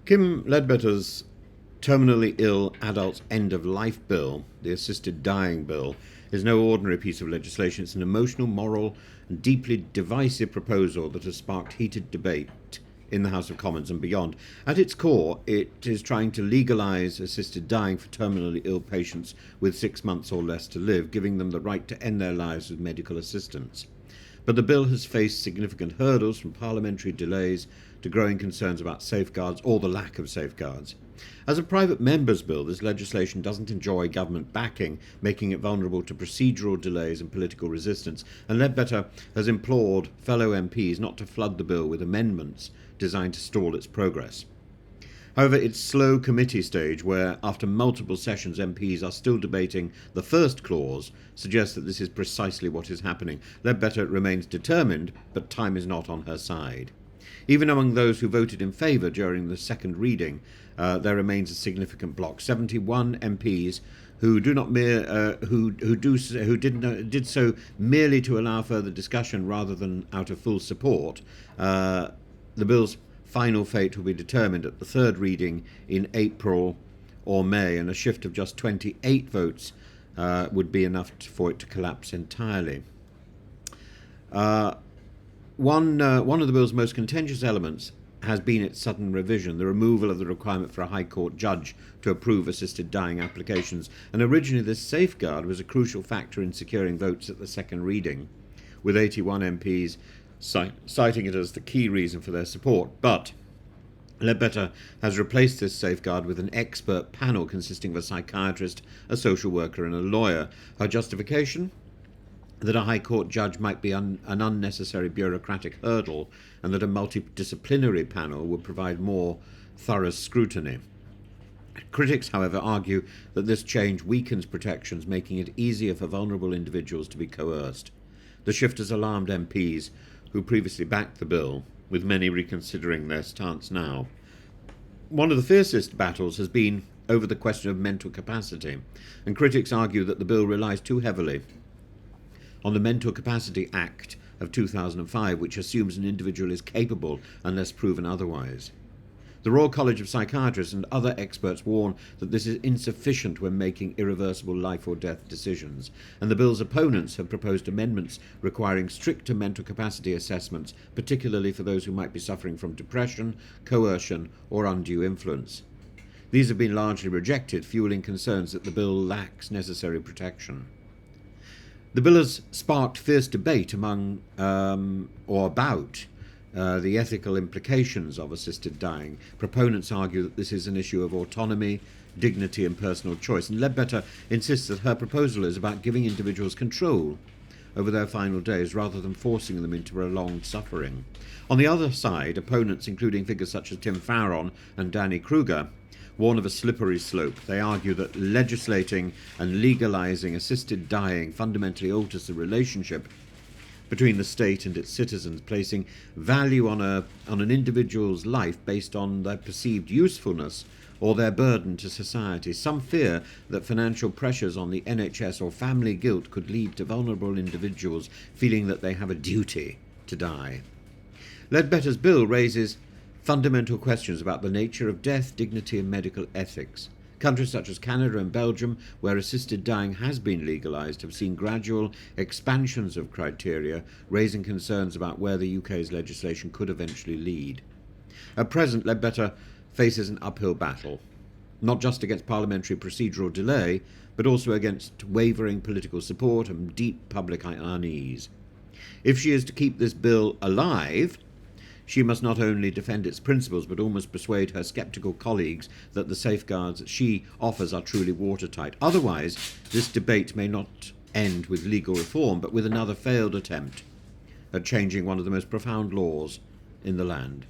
Kim Leadbeater's terminally ill adults end of life bill, the assisted dying bill, is no ordinary piece of legislation. It's an emotional, moral, and deeply divisive proposal that has sparked heated debate in the House of Commons and beyond. At its core, it is trying to legalise assisted dying for terminally ill patients with 6 months or less to live, giving them the right to end their lives with medical assistance. But the bill has faced significant hurdles, from parliamentary delays to growing concerns about safeguards or the lack of safeguards. As a private member's bill, this legislation doesn't enjoy government backing, making it vulnerable to procedural delays and political resistance, and Leadbeater has implored fellow MPs not to flood the bill with amendments designed to stall its progress. However, its slow committee stage, where after multiple sessions MPs are still debating the first clause, suggests that this is precisely what is happening. Leadbeater remains determined, but time is not on her side. Even among those who voted in favour during the second reading, there remains a significant block. 71 MPs who did so merely to allow further discussion rather than out of full support. The bill's final fate will be determined at the third reading in April or May, and a shift of just 28 votes would be enough for it to collapse entirely. One of the bill's most contentious elements has been its sudden revision, the removal of the requirement for a High Court judge to approve assisted dying applications. And originally this safeguard was a crucial factor in securing votes at the second reading, with 81 MPs citing it as the key reason for their support. But Leadbeater has replaced this safeguard with an expert panel consisting of a psychiatrist, a social worker and a lawyer. Her justification? That a High Court judge might be an unnecessary bureaucratic hurdle, and that a multidisciplinary panel would provide more thorough scrutiny. Critics, however, argue that this change weakens protections, making it easier for vulnerable individuals to be coerced. The shift has alarmed MPs who previously backed the bill, with many reconsidering their stance now. One of the fiercest battles has been over the question of mental capacity, and critics argue that the bill relies too heavily on the Mental Capacity Act of 2005, which assumes an individual is capable unless proven otherwise. The Royal College of Psychiatrists and other experts warn that this is insufficient when making irreversible life or death decisions, and the bill's opponents have proposed amendments requiring stricter mental capacity assessments, particularly for those who might be suffering from depression, coercion, or undue influence. These have been largely rejected, fueling concerns that the bill lacks necessary protection. The bill has sparked fierce debate among or about the ethical implications of assisted dying. Proponents argue that this is an issue of autonomy, dignity and personal choice, and Leadbeater insists that her proposal is about giving individuals control over their final days rather than forcing them into prolonged suffering. On the other side, opponents, including figures such as Tim Farron and Danny Kruger, warn of a slippery slope. They argue that legislating and legalising assisted dying fundamentally alters the relationship between the state and its citizens, placing value on an individual's life based on their perceived usefulness or their burden to society. Some fear that financial pressures on the NHS or family guilt could lead to vulnerable individuals feeling that they have a duty to die. Leadbeater's bill raises fundamental questions about the nature of death, dignity and medical ethics. Countries such as Canada and Belgium, where assisted dying has been legalised, have seen gradual expansions of criteria, raising concerns about where the UK's legislation could eventually lead. At present, Leadbeater faces an uphill battle, not just against parliamentary procedural delay, but also against wavering political support and deep public unease. If she is to keep this bill alive, she must not only defend its principles, but almost persuade her sceptical colleagues that the safeguards she offers are truly watertight. Otherwise, this debate may not end with legal reform, but with another failed attempt at changing one of the most profound laws in the land.